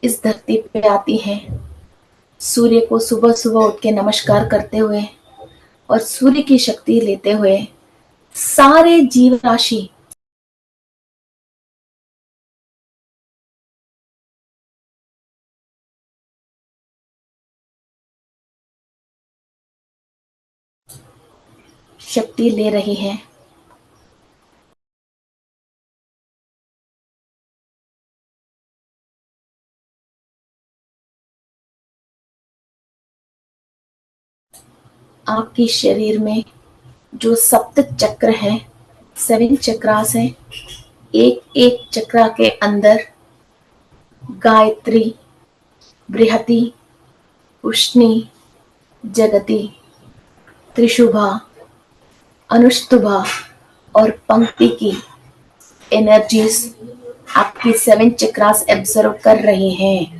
इस धरती पे आती है। सूर्य को सुबह सुबह उठ के नमस्कार करते हुए और सूर्य की शक्ति लेते हुए सारे जीव राशि शक्ति ले रही है। आपके शरीर में जो सप्त चक्र है, 7 चक्रास हैं, एक एक चक्रा के अंदर गायत्री, बृहति, उष्णी, जगति, त्रिशुभा, अनुष्टुभा और पंक्ति की एनर्जीज आपकी 7 चक्रास एब्जॉर्व कर रही हैं।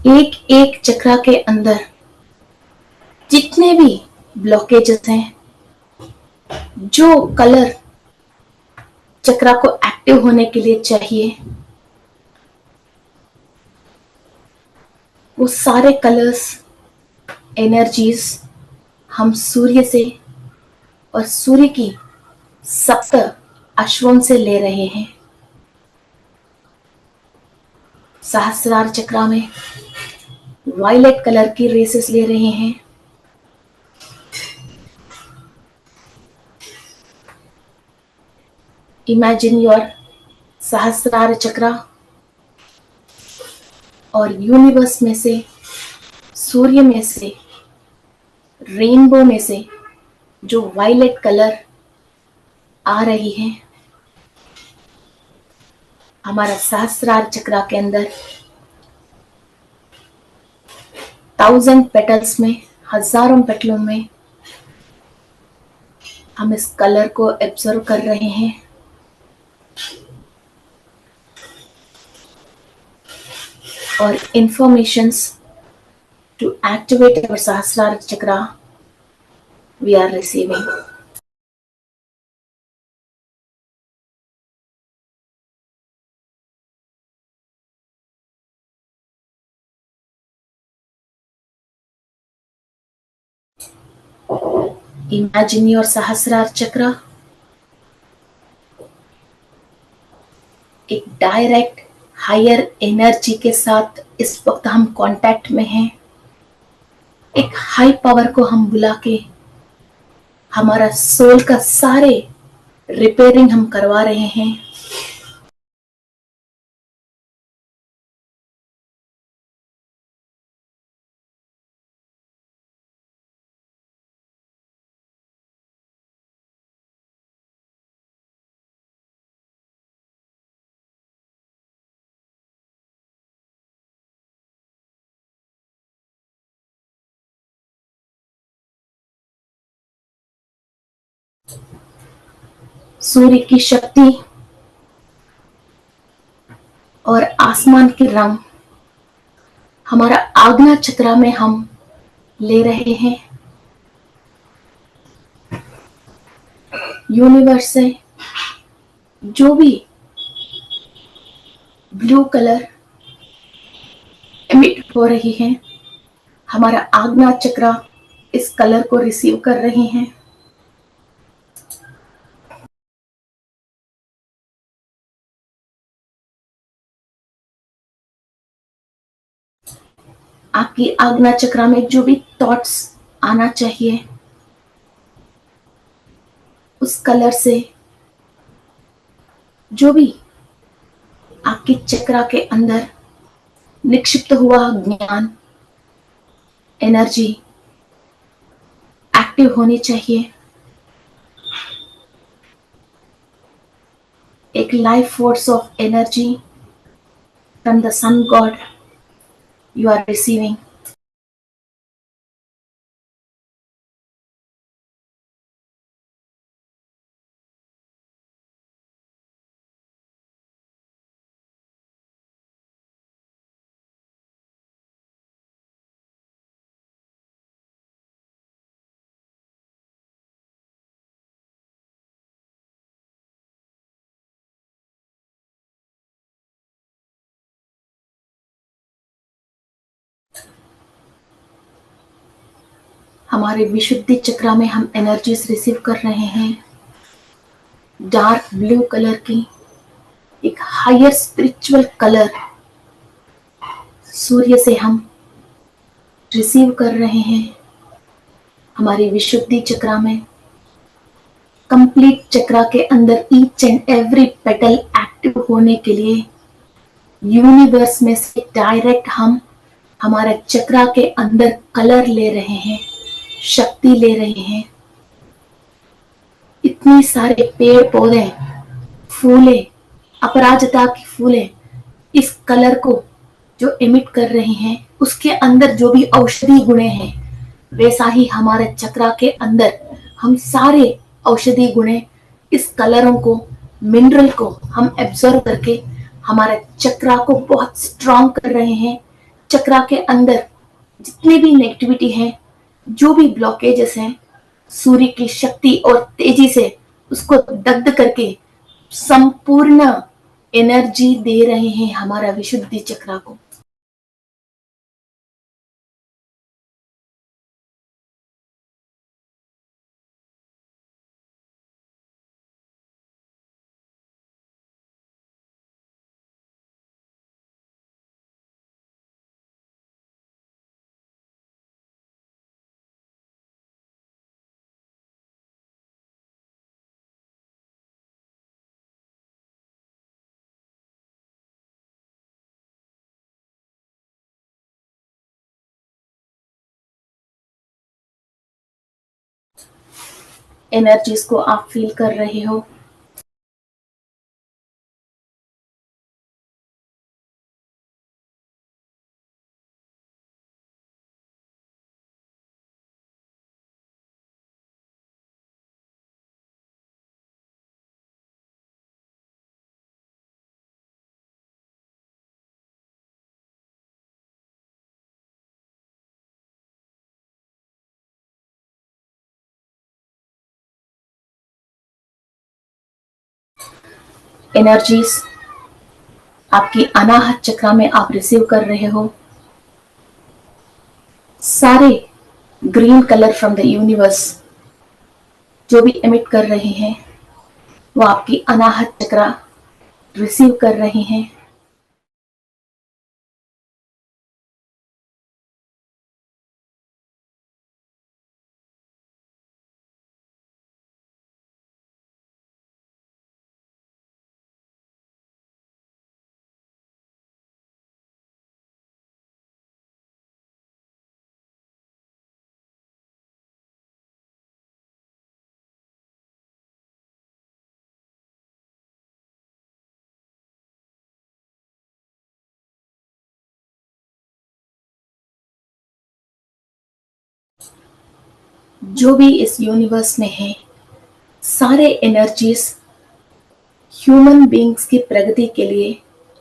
एक एक चक्रा के अंदर जितने भी ब्लॉकेजेस हैं, जो कलर चक्रा को एक्टिव होने के लिए चाहिए, वो सारे कलर्स, एनर्जीज हम सूर्य से और सूर्य की सप्त अश्वों से ले रहे हैं। सहस्रार चक्रा में वायलेट कलर की रेसेस ले रहे हैं। इमेजिन योर सहस्रार चक्रा और यूनिवर्स में से, सूर्य में से, रेनबो में से जो वायलेट कलर आ रही है, हमारा सहस्रार चक्रा के अंदर 1000 पेटल्स में, हजारों पेटलों में हम इस कलर को एब्जॉर्व कर रहे हैं। और informations to activate our Sahasrara chakra, we are receiving. Imagine your Sahasrara chakra एक डायरेक्ट हायर एनर्जी के साथ इस वक्त हम कांटेक्ट में हैं। एक हाई पावर को हम बुला के हमारा सोल का सारे रिपेयरिंग हम करवा रहे हैं। सूर्य की शक्ति और आसमान के रंग हमारा आज्ञा चक्रा में हम ले रहे हैं। यूनिवर्स से जो भी ब्लू कलर एमिट हो रही है, हमारा आज्ञा चक्रा इस कलर को रिसीव कर रहे हैं। आपकी आज्ञा चक्रा में जो भी थॉट्स आना चाहिए, उस कलर से जो भी आपके चक्रा के अंदर निक्षिप्त हुआ ज्ञान, एनर्जी एक्टिव होनी चाहिए। एक life force of energy from the sun god you are receiving. हमारे विशुद्धि चक्रा में हम एनर्जीज रिसीव कर रहे हैं। डार्क ब्लू कलर की एक हायर स्पिरिचुअल कलर सूर्य से हम रिसीव कर रहे हैं। हमारी विशुद्धि चक्रा में कंप्लीट चक्रा के अंदर each and every petal active होने के लिए यूनिवर्स में से डायरेक्ट हम हमारे चक्रा के अंदर कलर ले रहे हैं, शक्ति ले रहे हैं। इतनी सारे पेड़ पौधे, फूले, अपराजिता की फूले इस कलर को जो इमिट कर रहे हैं, उसके अंदर जो भी औषधि गुण हैं, वैसा ही हमारे चक्रा के अंदर हम सारे औषधि गुण इस कलरों को, मिनरल को हम एब्जॉर्व करके हमारे चक्रा को बहुत स्ट्रांग कर रहे हैं। चक्रा के अंदर जितने भी नेगेटिविटी है, जो भी ब्लॉकेजेस हैं, सूर्य की शक्ति और तेजी से उसको दग्ध करके संपूर्ण एनर्जी दे रहे हैं हमारा विशुद्धि चक्रा को। एनर्जीज को आप फील कर रहे हो। एनर्जीज आपकी अनाहत चक्र में आप रिसीव कर रहे हो। सारे green colour from the universe जो भी एमिट कर रहे हैं वो आपकी अनाहत चक्र रिसीव कर रहे हैं। जो भी इस यूनिवर्स में है सारे एनर्जीज ह्यूमन बीइंग्स की प्रगति के लिए,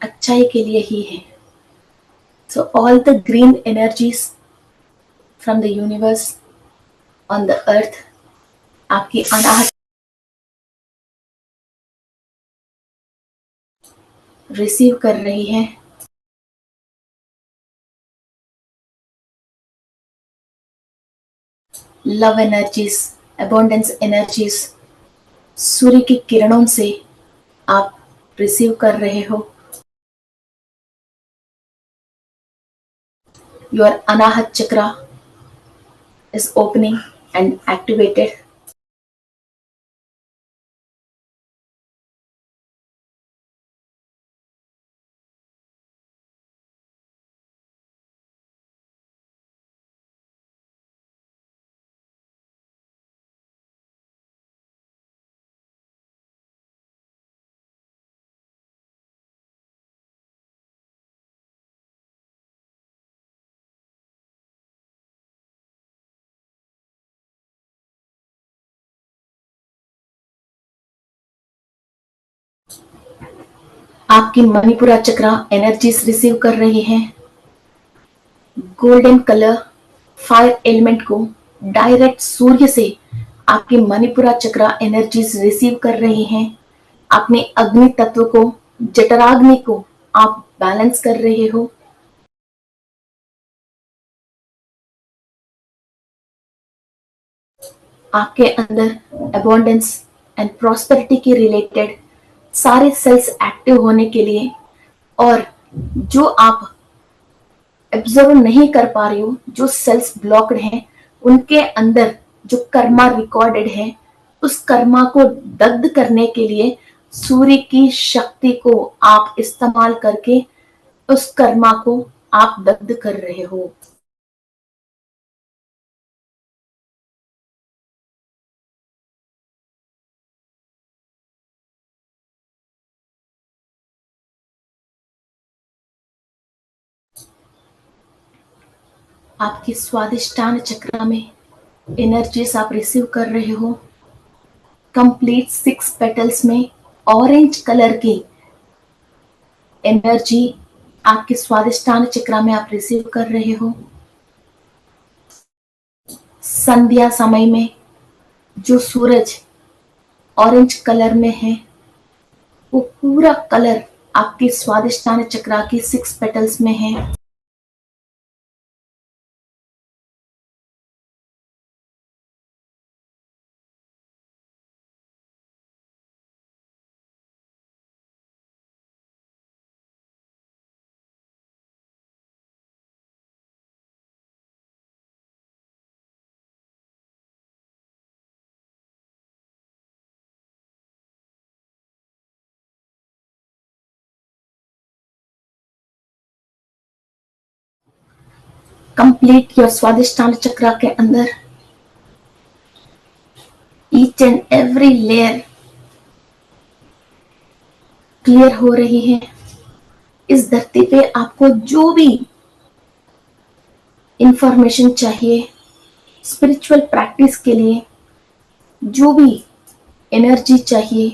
अच्छाई के लिए ही है। So all the green energies from the universe on the earth आपकी अनाहत रिसीव कर रही है। लव एनर्जीज, अबंडेंस एनर्जीज सूर्य की किरणों से आप रिसीव कर रहे हो। योर अनाहत चक्र is opening and activated. आपकी मणिपुरा चक्र एनर्जीज रिसीव कर रही हैं। गोल्डन कलर फायर एलिमेंट को डायरेक्ट सूर्य से आपकी मणिपुरा चक्र एनर्जीज रिसीव कर रही हैं। अपने अग्नि तत्व को, जठराग्नि को आप बैलेंस कर रहे हो। आपके अंदर अबंडेंस एंड प्रॉस्पेरिटी के रिलेटेड सारे सेल्स एक्टिव होने के लिए, और जो आप ऑब्जर्व नहीं कर पा रही हो, जो सेल्स ब्लॉक्ड हैं, उनके अंदर जो कर्मा रिकॉर्डेड है, उस कर्मा को दग्ध करने के लिए सूर्य की शक्ति को आप इस्तेमाल करके उस कर्मा को आप दग्ध कर रहे हो। आपकी स्वादिष्टान चक्र में एनर्जीज आप रिसीव कर रहे हो। कंप्लीट 6 पेटल्स में ऑरेंज कलर की एनर्जी आपके स्वादिष्टान चक्र में आप रिसीव कर रहे हो। संध्या समय में जो सूरज ऑरेंज कलर में है, वो पूरा कलर आपके स्वादिष्टान चक्र की 6 पेटल्स में है। कंप्लीट योर स्वादिष्टान चक्र के अंदर each and every layer clear हो रही है। इस धरती पे आपको जो भी इंफॉर्मेशन चाहिए स्पिरिचुअल प्रैक्टिस के लिए, जो भी एनर्जी चाहिए,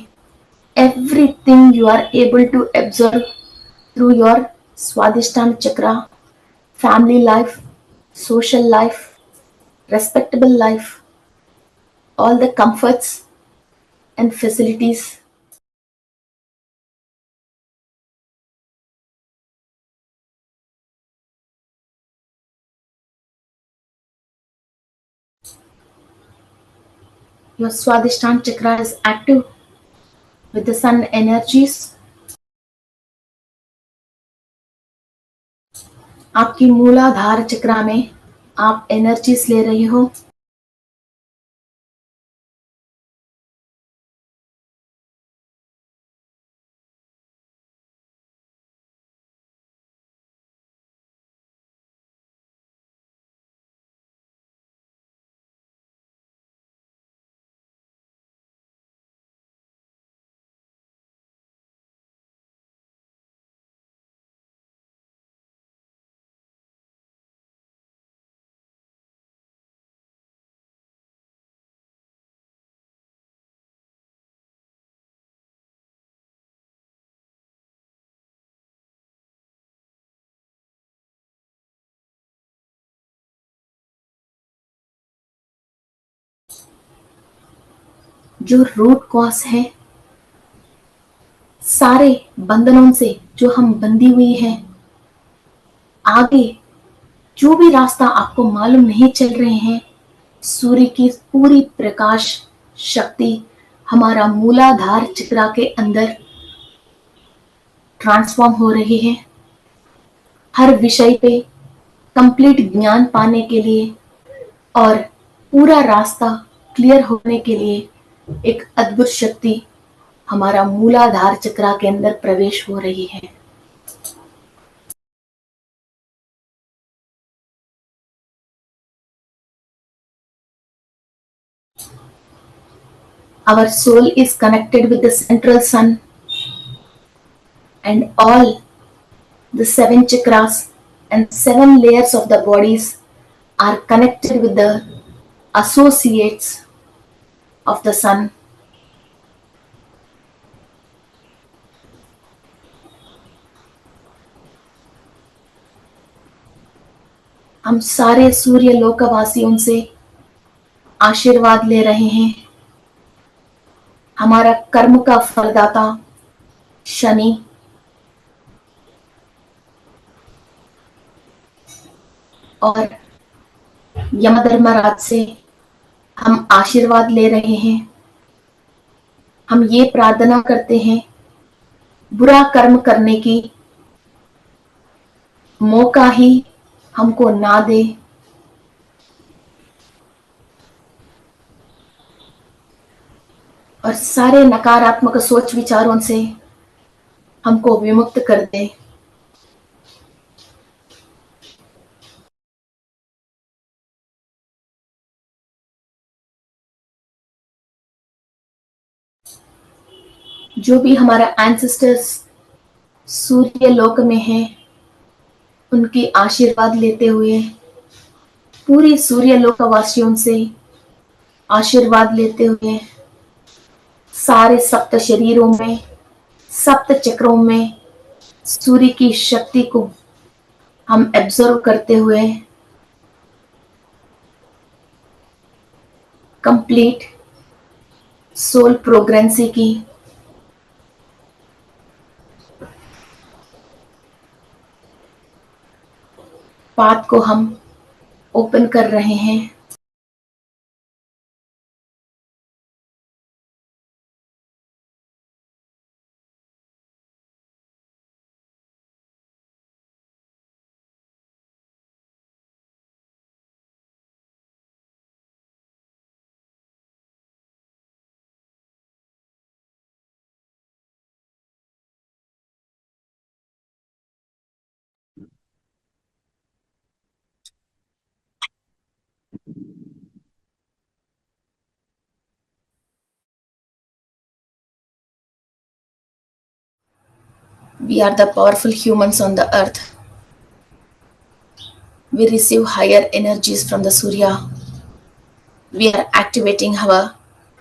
everything you are able to observe through your Swadhisthana chakra. Family life, social life, respectable life, all the comforts and facilities Your Swadhisthana chakra is active with the sun energies. आपकी मूलाधार चक्रा में आप energies ले रही हो। जो रूट कॉज है सारे बंधनों से जो हम बंधी हुई हैं, आगे जो भी रास्ता आपको मालूम नहीं चल रहे हैं, सूर्य की पूरी प्रकाश शक्ति हमारा मूलाधार चक्रा के अंदर ट्रांसफॉर्म हो रही है। हर विषय पे कंप्लीट ज्ञान पाने के लिए और पूरा रास्ता क्लियर होने के लिए एक अद्भुत शक्ति हमारा मूलाधार चक्रा के अंदर प्रवेश हो रही है। Our soul is connected with the central sun, and all the 7 chakras and 7 layers of the bodies are connected with the associates of the sun. हम सारे सूर्य लोकवासियों से आशीर्वाद ले रहे हैं। हमारा कर्म का फलदाता शनि और यमधर्मराज से हम आशीर्वाद ले रहे हैं। हम ये प्रार्थना करते हैं बुरा कर्म करने की मौका ही हमको ना दे। और सारे नकारात्मक सोच विचारों से हमको विमुक्त कर दे। जो भी हमारा एंसेस्टर्स सूर्य लोक में हैं, उनकी आशीर्वाद लेते हुए पूरी सूर्य लोकवासियों से आशीर्वाद लेते हुए सारे सप्त शरीरों में, सप्त चक्रों में सूर्य की शक्ति को हम एब्जॉर्व करते हुए कंप्लीट सोल प्रोग्रेंसी की पाथ को हम ओपन कर रहे हैं। We are the powerful humans on the earth. We receive higher energies from the Surya. We are activating our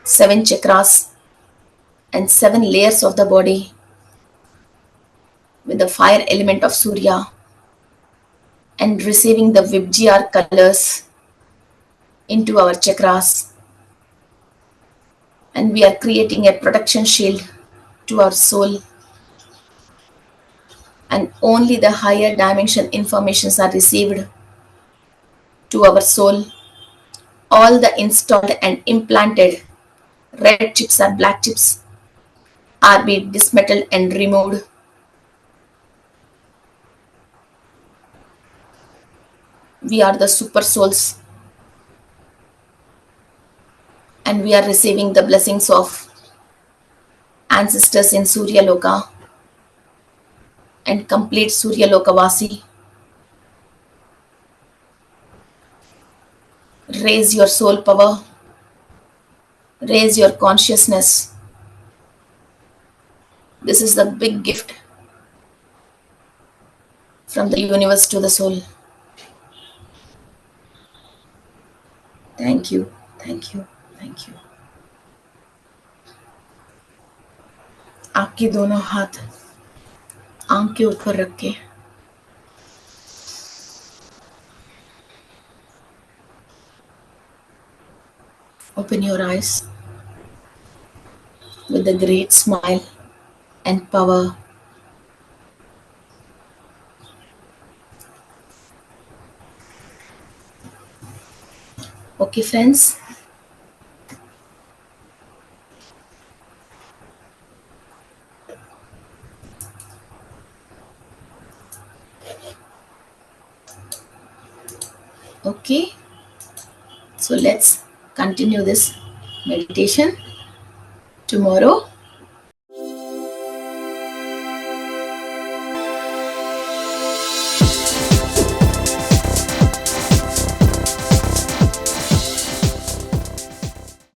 7 chakras and 7 layers of the body with the fire element of Surya and receiving the Vibgr colors into our chakras. And we are creating a protection shield to our soul. And only the higher dimension informations are received to our soul. All the installed and implanted red chips or black chips are be dismantled and removed. We are the super souls and we are receiving the blessings of ancestors in Surya Loka and complete Surya Lokavasi. Raise your soul power, raise your consciousness. This is the big gift from the universe to the soul. Thank you, thank you, thank you. आपके दोनों हाथ आंख के ऊपर रख के open your eyes with a great smile and power. Okay, friends. Okay, so let's continue this meditation tomorrow.